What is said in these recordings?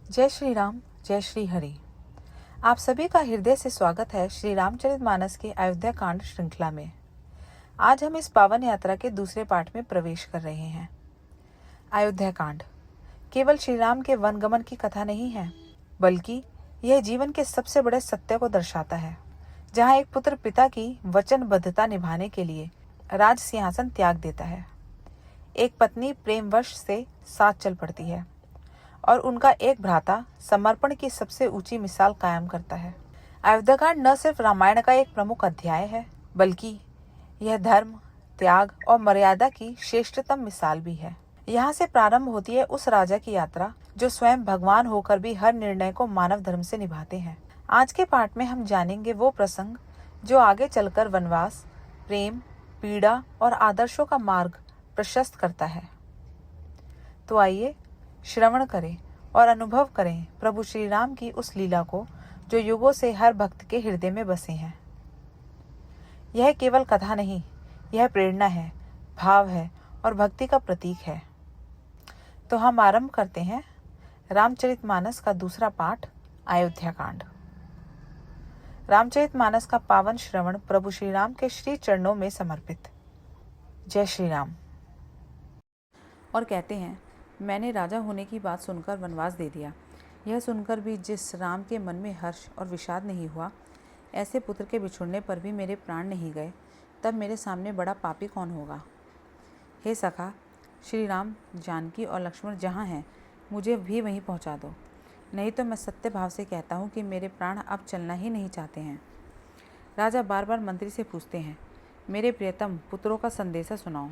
जय श्री राम, जय श्री हरि। आप सभी का हृदय से स्वागत है श्री रामचरितमानस के अयोध्या कांड श्रृंखला में। आज हम इस पावन यात्रा के दूसरे पाठ में प्रवेश कर रहे हैं। अयोध्या कांड केवल श्री राम के वनगमन की कथा नहीं है, बल्कि यह जीवन के सबसे बड़े सत्य को दर्शाता है, जहाँ एक पुत्र पिता की वचनबद्धता निभाने के लिए राज सिंहासन त्याग देता है। एक पत्नी प्रेमवश से साथ चल पड़ती है और उनका एक भ्राता समर्पण की सबसे ऊंची मिसाल कायम करता है। अयोध्याकांड न सिर्फ रामायण का एक प्रमुख अध्याय है, बल्कि यह धर्म, त्याग और मर्यादा की श्रेष्ठतम मिसाल भी है। यहाँ से प्रारंभ होती है उस राजा की यात्रा जो स्वयं भगवान होकर भी हर निर्णय को मानव धर्म से निभाते हैं। आज के पाठ में हम जानेंगे वो प्रसंग जो आगे चलकर वनवास, प्रेम, पीड़ा और आदर्शों का मार्ग प्रशस्त करता है। तो आइए श्रवण करें और अनुभव करें प्रभु श्री राम की उस लीला को जो युगों से हर भक्त के हृदय में बसे हैं। यह केवल कथा नहीं, यह प्रेरणा है, भाव है और भक्ति का प्रतीक है। तो हम आरंभ करते हैं रामचरितमानस का दूसरा पाठ, अयोध्या कांड। रामचरितमानस का पावन श्रवण प्रभु श्री राम के श्री चरणों में समर्पित। जय श्री राम। और कहते हैं, मैंने राजा होने की बात सुनकर वनवास दे दिया। यह सुनकर भी जिस राम के मन में हर्ष और विषाद नहीं हुआ, ऐसे पुत्र के बिछुड़ने पर भी मेरे प्राण नहीं गए, तब मेरे सामने बड़ा पापी कौन होगा। हे सखा, श्री राम, जानकी और लक्ष्मण जहाँ हैं, मुझे भी वहीं पहुँचा दो, नहीं तो मैं सत्य भाव से कहता हूँ कि मेरे प्राण अब चलना ही नहीं चाहते हैं। राजा बार बार मंत्री से पूछते हैं, मेरे प्रियतम पुत्रों का संदेशा सुनाओ।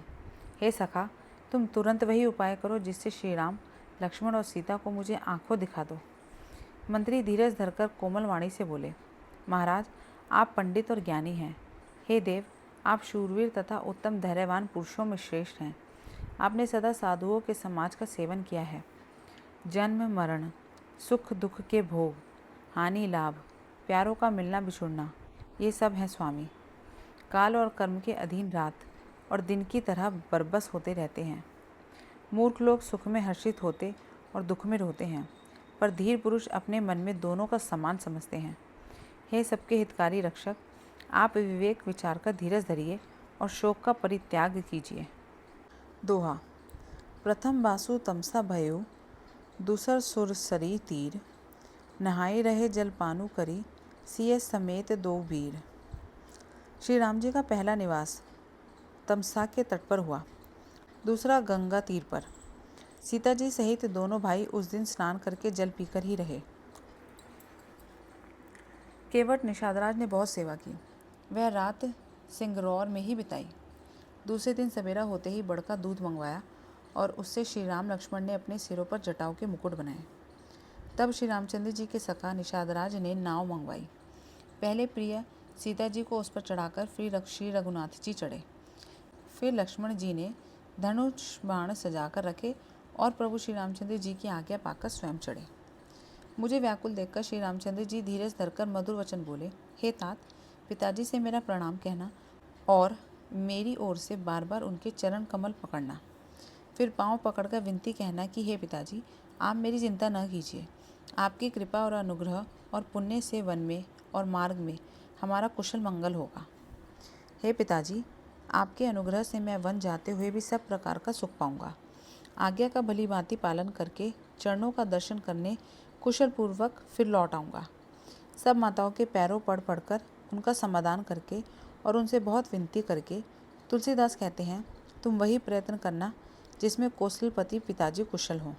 हे सखा, तुम तुरंत वही उपाय करो जिससे श्री राम, लक्ष्मण और सीता को मुझे आंखों दिखा दो। मंत्री धीरज धरकर कोमल वाणी से बोले, महाराज, आप पंडित और ज्ञानी हैं। हे देव, आप शूरवीर तथा उत्तम धैर्यवान पुरुषों में श्रेष्ठ हैं। आपने सदा साधुओं के समाज का सेवन किया है। जन्म मरण, सुख दुख के भोग, हानि लाभ, प्यारों का मिलना बिछुड़ना, ये सब हैं स्वामी। काल और कर्म के अधीन रात और दिन की तरह बरबस होते रहते हैं। मूर्ख लोग सुख में हर्षित होते और दुख में रोते हैं, पर धीर पुरुष अपने मन में दोनों का समान समझते हैं। हे सबके हितकारी रक्षक, आप विवेक विचार कर धीरज धरिए और शोक का परित्याग कीजिए। दोहा। प्रथम बासु तमसा भयो, दूसर सुरसरी तीर, नहाए रहे जलपानु करी, सिय समेत दो वीर। श्री राम जी का पहला निवास तमसा के तट पर हुआ, दूसरा गंगा तीर पर। सीता जी सहित दोनों भाई उस दिन स्नान करके जल पीकर ही रहे। केवट निषादराज ने बहुत सेवा की। वह रात सिंगरौर में ही बिताई। दूसरे दिन सवेरा होते ही बड़का दूध मंगवाया और उससे श्री राम लक्ष्मण ने अपने सिरों पर जटाओं के मुकुट बनाए। तब श्री रामचंद्र जी के सखा निषादराज ने नाव मंगवाई। पहले प्रिय सीता जी को उस पर चढ़ाकर फिर श्री रघुनाथ जी चढ़े। फिर लक्ष्मण जी ने धनुष बाण सजाकर रखे और प्रभु श्री रामचंद्र जी की आज्ञा पाकर स्वयं चढ़े। मुझे व्याकुल देखकर श्री रामचंद्र जी धीरज धरकर मधुर वचन बोले, हे तात, पिताजी से मेरा प्रणाम कहना और मेरी ओर से बार बार उनके चरण कमल पकड़ना। फिर पांव पकड़कर विनती कहना कि हे पिताजी, आप मेरी चिंता न कीजिए। आपकी कृपा और अनुग्रह और पुण्य से वन में और मार्ग में हमारा कुशल मंगल होगा। हे पिताजी, आपके अनुग्रह से मैं वन जाते हुए भी सब प्रकार का सुख पाऊंगा। आज्ञा का भली भांति पालन करके चरणों का दर्शन करने कुशल पूर्वक फिर लौट आऊँगा। सब माताओं के पैरों पड़ पड़कर उनका समाधान करके और उनसे बहुत विनती करके तुलसीदास कहते हैं, तुम वही प्रयत्न करना जिसमें कौशलपति पिताजी कुशल हों।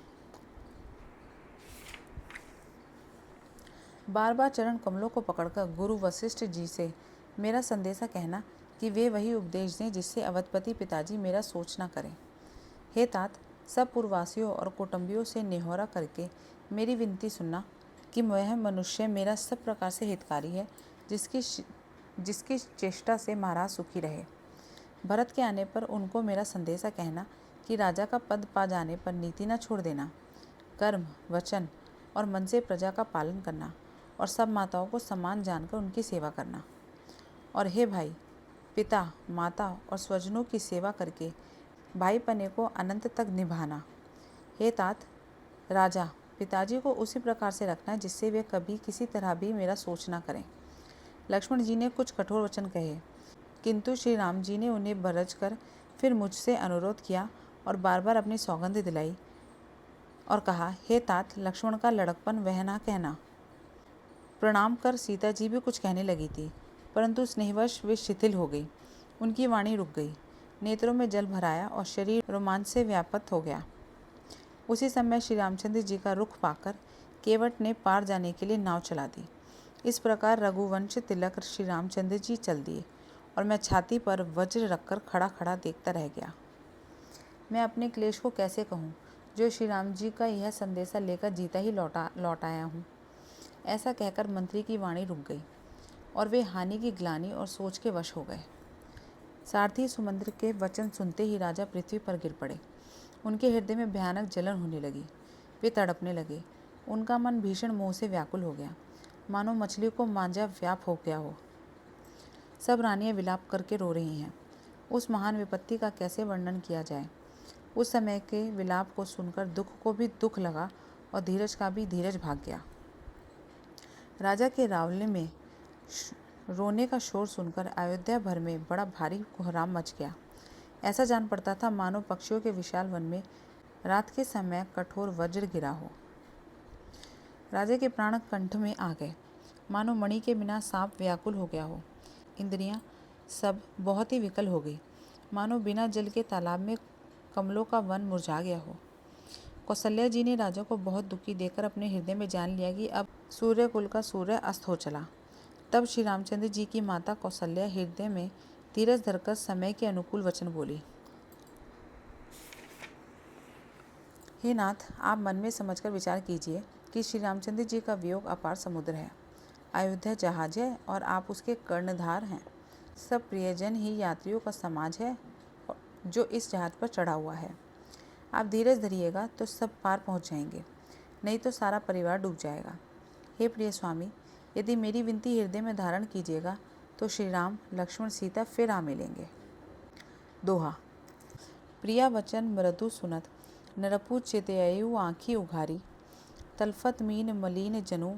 बार बार चरण कमलों को पकड़कर गुरु वशिष्ठ जी से मेरा संदेशा कहना कि वे वही उपदेश दें जिससे अवधपति पिताजी मेरा सोच न करें। हे तात, सब पूर्ववासियों और कुटुंबियों से नेहोरा करके मेरी विनती सुनना कि वह मनुष्य मेरा सब प्रकार से हितकारी है, जिसकी चेष्टा से महाराज सुखी रहे। भरत के आने पर उनको मेरा संदेशा कहना कि राजा का पद पा जाने पर नीति न छोड़ देना, कर्म, वचन और मन से प्रजा का पालन करना और सब माताओं को समान जानकर उनकी सेवा करना। और हे भाई, पिता, माता और स्वजनों की सेवा करके भाईपने को अनंत तक निभाना। हे तात, राजा पिताजी को उसी प्रकार से रखना जिससे वे कभी किसी तरह भी मेरा सोच ना करें। लक्ष्मण जी ने कुछ कठोर वचन कहे, किंतु श्री राम जी ने उन्हें बरज कर फिर मुझसे अनुरोध किया और बार बार अपनी सौगंध दिलाई और कहा, हे तात, लक्ष्मण का लड़कपन वह ना कहना। प्रणाम कर सीता जी भी कुछ कहने लगी थी, परंतु स्नेहवश वे शिथिल हो गई। उनकी वाणी रुक गई, नेत्रों में जल भर आया और शरीर रोमांच से व्याप्त हो गया। उसी समय श्री रामचंद्र जी का रुख पाकर केवट ने पार जाने के लिए नाव चला दी। इस प्रकार रघुवंश तिलक श्री रामचंद्र जी चल दिए और मैं छाती पर वज्र रखकर खड़ा खड़ा देखता रह गया। मैं अपने क्लेश को कैसे कहूँ, जो श्री राम जी का यह संदेशा लेकर जीता ही लौट आया हूँ। ऐसा कहकर मंत्री की वाणी रुक गई और वे हानि की ग्लानि और सोच के वश हो गए। सारथी सुमंत्र के वचन सुनते ही राजा पृथ्वी पर गिर पड़े। उनके हृदय में भयानक जलन होने लगी। वे तड़पने लगे। उनका मन भीषण मोह से व्याकुल हो गया, मानो मछली को मांझा व्याप हो गया हो। सब रानियां विलाप करके रो रही हैं। उस महान विपत्ति का कैसे वर्णन किया जाए। उस समय के विलाप को सुनकर दुख को भी दुख लगा और धीरज का भी धीरज भाग गया। राजा के रावले में रोने का शोर सुनकर अयोध्या भर में बड़ा भारी कोहराम मच गया। ऐसा जान पड़ता था मानो पक्षियों के विशाल वन में रात के समय कठोर वज्र गिरा हो। राजा के प्राण कंठ में आ गए, मानो मणि के बिना सांप व्याकुल हो गया हो। इंद्रियां सब बहुत ही विकल हो गई, मानो बिना जल के तालाब में कमलों का वन मुरझा गया हो। कौशल्या जी ने राजा को बहुत दुखी देखकर अपने हृदय में जान लिया कि अब सूर्य कुल का सूर्य अस्त हो चला। तब श्री रामचंद्र जी की माता कौशल्या हृदय में धीरज धरकर समय के अनुकूल वचन बोली, हे नाथ, आप मन में समझकर विचार कीजिए कि श्री रामचंद्र जी का वियोग अपार समुद्र है। अयोध्या जहाज है और आप उसके कर्णधार हैं। सब प्रियजन ही यात्रियों का समाज है जो इस जहाज पर चढ़ा हुआ है। आप धीरज धरिएगा तो सब पार पहुंच जाएंगे, नहीं तो सारा परिवार डूब जाएगा। हे प्रिय स्वामी, यदि मेरी विनती हृदय में धारण कीजिएगा तो श्री राम, लक्ष्मण, सीता फिर आ मिलेंगे। दोहा। प्रिया वचन मृदु सुनत, नरपु चितयु आँखी उघारी। तलफत मीन मलिन जनु,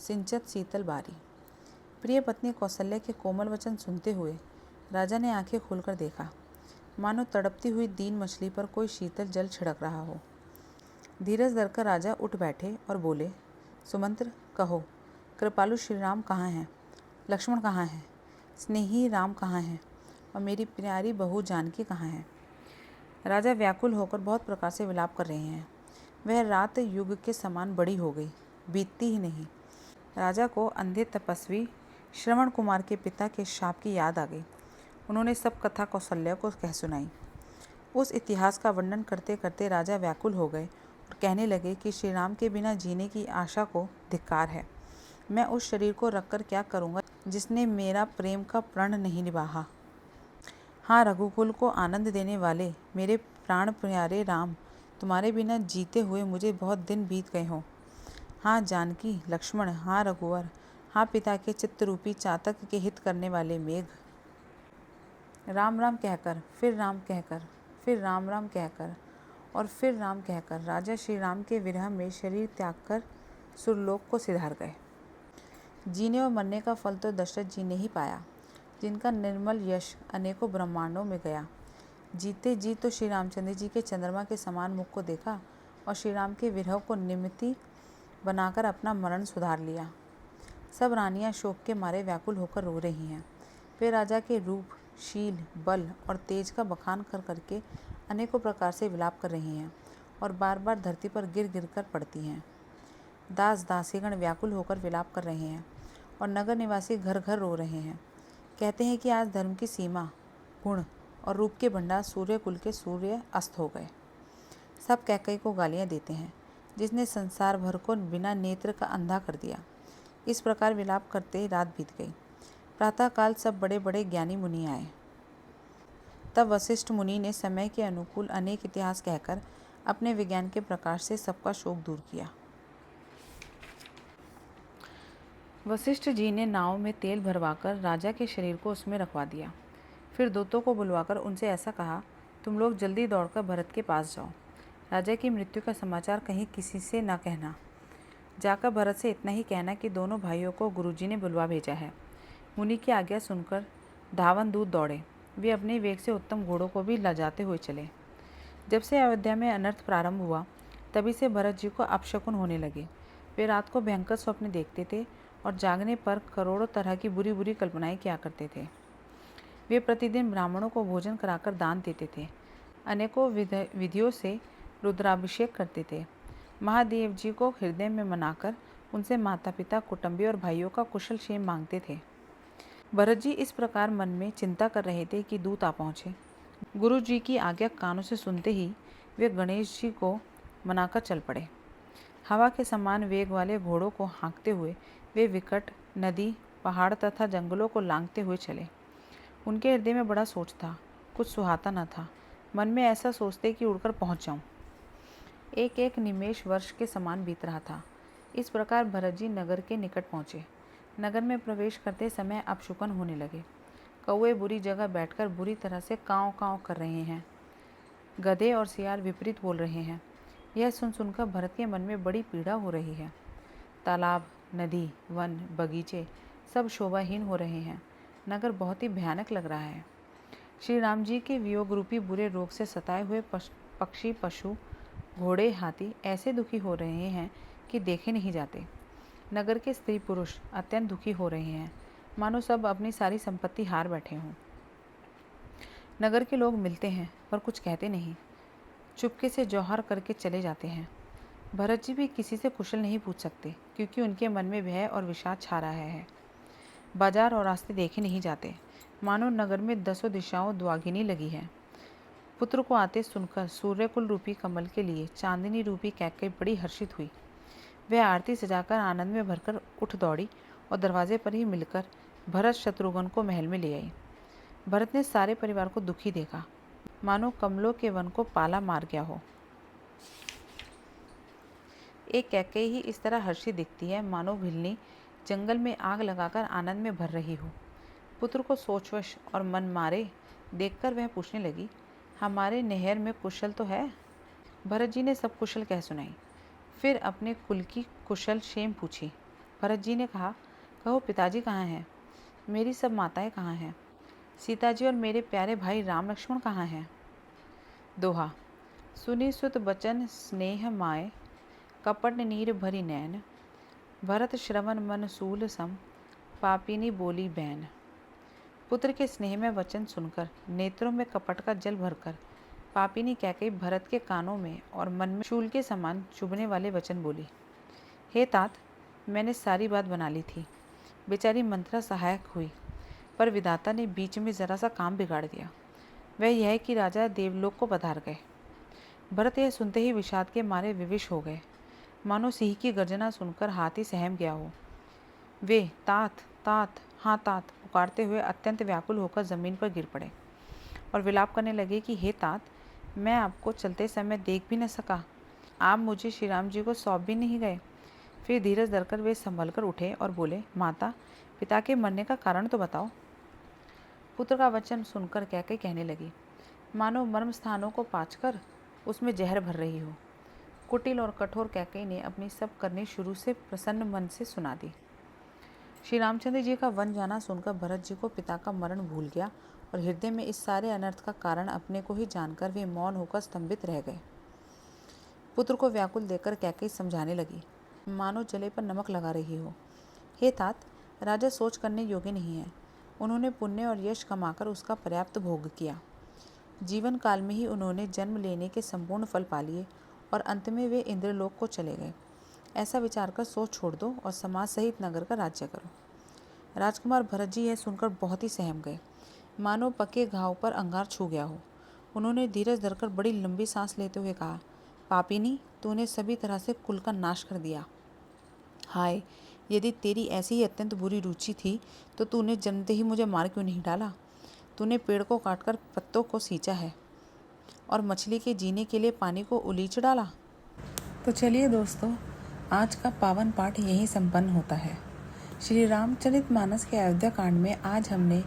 सिंचत शीतल बारी। प्रिय पत्नी कौशल्या के कोमल वचन सुनते हुए राजा ने आंखें खोलकर देखा, मानो तड़पती हुई दीन मछली पर कोई शीतल जल छिड़क रहा हो। धीरज धरकर राजा उठ बैठे और बोले, सुमंत्र, कहो, कृपालु श्री राम कहाँ हैं? लक्ष्मण कहाँ हैं? स्नेही राम कहाँ हैं? और मेरी प्यारी बहू जानकी कहाँ है? राजा व्याकुल होकर बहुत प्रकार से विलाप कर रहे हैं। वह रात युग के समान बड़ी हो गई, बीतती ही नहीं। राजा को अंधे तपस्वी श्रवण कुमार के पिता के शाप की याद आ गई। उन्होंने सब कथा कौशल्या को कह सुनाई। उस इतिहास का वर्णन करते करते राजा व्याकुल हो गए और कहने लगे कि श्री राम के बिना जीने की आशा को धिक्कार है। मैं उस शरीर को रखकर क्या करूँगा जिसने मेरा प्रेम का प्रण नहीं निभाया। हाँ, रघुकुल को आनंद देने वाले मेरे प्राण प्यारे राम, तुम्हारे बिना जीते हुए मुझे बहुत दिन बीत गए हों। हाँ जानकी, लक्ष्मण, हाँ रघुवर, हाँ पिता के चित्तरूपी चातक के हित करने वाले मेघ। राम राम कहकर, फिर राम कहकर, फिर राम राम कहकर और फिर राम कहकर राजा श्री राम के विरह में शरीर त्याग कर सुरलोक को सिधार गए। जीने और मरने का फल तो दशरथ जी ने ही पाया, जिनका निर्मल यश अनेकों ब्रह्मांडों में गया। जीते जी तो श्री रामचंद्र जी के चंद्रमा के समान मुख को देखा और श्री राम के विरह को निमित्ति बनाकर अपना मरण सुधार लिया। सब रानियां शोक के मारे व्याकुल होकर रो रही हैं। वे राजा के रूप, शील, बल और तेज का बखान कर करके अनेकों प्रकार से विलाप कर रही हैं और बार बार धरती पर गिर गिर कर पड़ती हैं। दास दासीगण व्याकुल होकर विलाप कर रहे हैं और नगर निवासी घर घर रो रहे हैं। कहते हैं कि आज धर्म की सीमा, गुण और रूप के भंडार सूर्य कुल के सूर्य अस्त हो गए। सब कैकई को गालियाँ देते हैं, जिसने संसार भर को बिना नेत्र का अंधा कर दिया। इस प्रकार विलाप करते रात बीत गई। प्रातःकाल सब बड़े बड़े ज्ञानी मुनि आए। तब वशिष्ठ मुनि ने समय के अनुकूल अनेक इतिहास कहकर अपने विज्ञान के प्रकाश से सबका शोक दूर किया। वशिष्ठ जी ने नाव में तेल भरवाकर राजा के शरीर को उसमें रखवा दिया। फिर दूतों को बुलवाकर उनसे ऐसा कहा, तुम लोग जल्दी दौड़कर भरत के पास जाओ। राजा की मृत्यु का समाचार कहीं किसी से न कहना। जाकर भरत से इतना ही कहना कि दोनों भाइयों को गुरुजी ने बुलवा भेजा है। मुनि की आज्ञा सुनकर धावन दूत दौड़े। वे अपने वेग से उत्तम घोड़ों को भी लजाते हुए चले। जब से अयोध्या में अनर्थ प्रारंभ हुआ तभी से भरत जी को अपशकुन होने लगे। वे रात को भयंकर स्वप्न देखते थे और जागने पर करोड़ों तरह की बुरी बुरी कल्पनाएं किया करते थे। वे प्रतिदिन ब्राह्मणों को भोजन कराकर दान देते थे। अनेकों विधियों से रुद्राभिषेक करते थे। महादेव जी को हृदय में मनाकर उनसे माता पिता, कुटुंबी और भाइयों का कुशल क्षेम मांगते थे। भरत जी इस प्रकार मन में चिंता कर रहे थे कि दूत आ पहुँचे। गुरु जी की आज्ञा कानों से सुनते ही वे गणेश जी को मनाकर चल पड़े। हवा के समान वेग वाले घोड़ों को हाँकते हुए वे विकट नदी, पहाड़ तथा जंगलों को लांघते हुए चले। उनके हृदय में बड़ा सोच था, कुछ सुहाता न था। मन में ऐसा सोचते कि उड़कर पहुंच जाऊं। एक एक निमेष वर्ष के समान बीत रहा था। इस प्रकार भरत जी नगर के निकट पहुंचे। नगर में प्रवेश करते समय अपशकुन होने लगे। कौवे बुरी जगह बैठकर बुरी तरह से काँव काँव कर रहे हैं। गधे और सियार विपरीत बोल रहे हैं। यह सुनकर भरत के मन में बड़ी पीड़ा हो रही है। तालाब, नदी, वन, बगीचे सब शोभाहीन हो रहे हैं। नगर बहुत ही भयानक लग रहा है। श्री राम जी के वियोग रूपी बुरे रोग से सताए हुए पक्षी, पशु, घोड़े, हाथी ऐसे दुखी हो रहे हैं कि देखे नहीं जाते। नगर के स्त्री पुरुष अत्यंत दुखी हो रहे हैं, मानो सब अपनी सारी संपत्ति हार बैठे हों। नगर के लोग मिलते हैं पर कुछ कहते नहीं, चुपके से जौहर करके चले जाते हैं। भरत जी भी किसी से कुशल नहीं पूछ सकते क्योंकि उनके मन में भय और विषाद छा रहा है। बाजार और रास्ते देखे नहीं जाते, मानो नगर में दसों दिशाओं द्वागिनी लगी है। पुत्र को आते सुनकर सूर्यकुल रूपी कमल के लिए चांदनी रूपी कैकेयी बड़ी हर्षित हुई। वह आरती सजाकर आनंद में भरकर उठ दौड़ी और दरवाजे पर ही मिलकर भरत शत्रुघ्न को महल में ले आई। भरत ने सारे परिवार को दुखी देखा, मानो कमलों के वन को पाला मार गया हो। एक कैकेयी ही इस तरह हर्षित दिखती है मानो भिलनी जंगल में आग लगाकर आनंद में भर रही हो। पुत्र को सोचवश और मन मारे देखकर वह पूछने लगी, हमारे नहर में कुशल तो है? भरत जी ने सब कुशल कह सुनाई। फिर अपने कुल की कुशल क्षेम पूछी। भरत जी ने कहा, कहो पिताजी कहाँ हैं? मेरी सब माताएं कहाँ हैं? सीता जी और मेरे प्यारे भाई राम लक्ष्मण कहाँ हैं? दोहा। सुनी सुत बचन स्नेह माय, कपट नीर भरी नैन, भरत श्रवण मन सूल सम, पापिनी बोली बैन। पुत्र के स्नेह में वचन सुनकर नेत्रों में कपट का जल भरकर पापिनी कैकेयी भरत के कानों में और मन में शूल के समान चुभने वाले वचन बोली। हे तात, मैंने सारी बात बना ली थी। बेचारी मंत्रा सहायक हुई, पर विधाता ने बीच में जरा सा काम बिगाड़ दिया। वह यह कि राजा देवलोक को पधार गए। भरत यह सुनते ही विषाद के मारे विविश हो गए, मानो सिंह की गर्जना सुनकर हाथी सहम गया हो। वे तात तात हाँ तात पुकारते हुए अत्यंत व्याकुल होकर जमीन पर गिर पड़े और विलाप करने लगे कि हे तात, मैं आपको चलते समय देख भी न सका, आप मुझे श्री राम जी को सौंप भी नहीं गए। फिर धीरज धरकर वे संभल कर उठे और बोले, माता, पिता के मरने का कारण तो बताओ। पुत्र का वचन सुनकर कैकेयी कहने लगी, मानो मर्म स्थानों को पाँचकर उसमें जहर भर रही हो। कुटिल और कठोर कैकेयी ने अपनी सब करनी शुरू से प्रसन्न मन से सुना दी। श्री रामचंद्र जी का वन जाना सुनकर भरत जी को पिता का मरण भूल गया और हृदय में इस सारे अनर्थ का कारण अपने को ही जानकर वे मौन होकर स्तंभित रह गए। पुत्र को व्याकुल देखकर कैकेयी समझाने लगी, मानो जले पर नमक लगा रही हो। हे तात, राजा सोच करने योग्य नहीं है। उन्होंने पुण्य और यश कमाकर उसका पर्याप्त भोग किया। जीवन काल में ही उन्होंने जन्म लेने के संपूर्ण फल पा लिए और अंत में वे इंद्रलोक को चले गए। ऐसा विचार कर सोच छोड़ दो और समाज सहित नगर का राज्य करो। राजकुमार भरत जी यह सुनकर बहुत ही सहम गए, मानो पके घाव पर अंगार छू गया हो। उन्होंने धीरज धरकर बड़ी लंबी सांस लेते हुए कहा, पापिनी, तूने सभी तरह से कुल का नाश कर दिया। हाय, यदि तेरी ऐसी ही अत्यंत बुरी रुचि थी तो तूने जन्मते ही मुझे मार क्यों नहीं डाला? तूने पेड़ को काटकर पत्तों को सींचा है और मछली के जीने के लिए पानी को उलीच डाला। तो चलिए दोस्तों, आज का पावन पाठ यहीं संपन्न होता है। श्री रामचरितमानस के अयोध्या कांड में आज हमने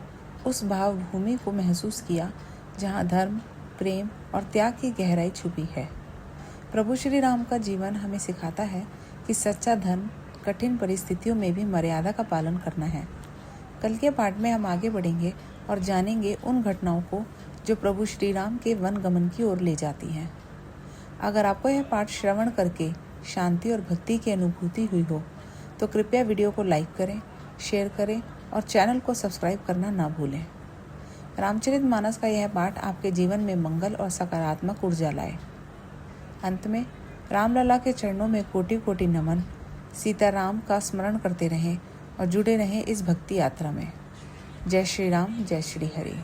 उस भावभूमि को महसूस किया जहाँ धर्म, प्रेम और त्याग की गहराई छुपी है। प्रभु श्री राम का जीवन हमें सिखाता है कि सच्चा धर्म कठिन परिस्थितियों में भी मर्यादा का पालन करना है। कल के पाठ में हम आगे बढ़ेंगे और जानेंगे उन घटनाओं को जो प्रभु श्री राम के वन गमन की ओर ले जाती हैं। अगर आपको यह पाठ श्रवण करके शांति और भक्ति की अनुभूति हुई हो तो कृपया वीडियो को लाइक करें, शेयर करें और चैनल को सब्सक्राइब करना ना भूलें। रामचरितमानस का यह पाठ आपके जीवन में मंगल और सकारात्मक ऊर्जा लाए। अंत में रामलला के चरणों में कोटि कोटि नमन। सीताराम का स्मरण करते रहें और जुड़े रहें इस भक्ति यात्रा में। जय श्री राम, जय श्री हरि।